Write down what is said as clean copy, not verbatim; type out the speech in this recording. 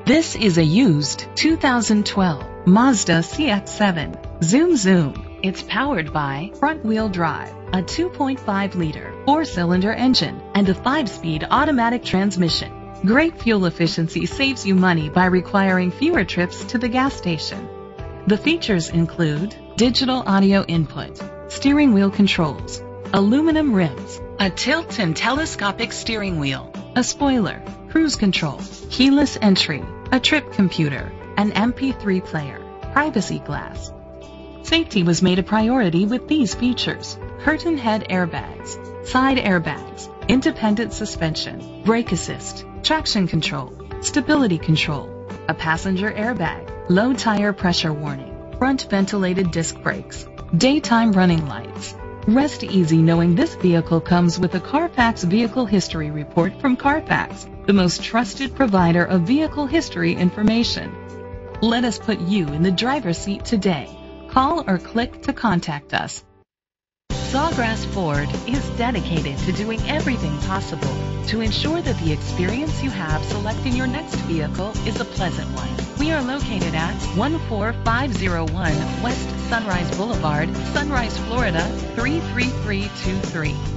This is a used 2012 Mazda CX-7. Zoom Zoom. It's powered by front-wheel drive, a 2.5-liter four-cylinder engine, and a 5-speed automatic transmission. Great fuel efficiency saves you money by requiring fewer trips to the gas station. The features include digital audio input, steering wheel controls, aluminum rims, a tilt and telescopic steering wheel, a spoiler, cruise control, keyless entry, a trip computer, an MP3 player, privacy glass. Safety was made a priority with these features: curtain head airbags, side airbags, independent suspension, brake assist, traction control, stability control, a passenger airbag, low tire pressure warning, front ventilated disc brakes, daytime running lights. Rest easy knowing this vehicle comes with a Carfax Vehicle History Report from Carfax, the most trusted provider of vehicle history information. Let us put you in the driver's seat today. Call or click to contact us. Sawgrass Ford is dedicated to doing everything possible to ensure that the experience you have selecting your next vehicle is a pleasant one. We are located at 14501 West Sunrise Boulevard, Sunrise, Florida 33323.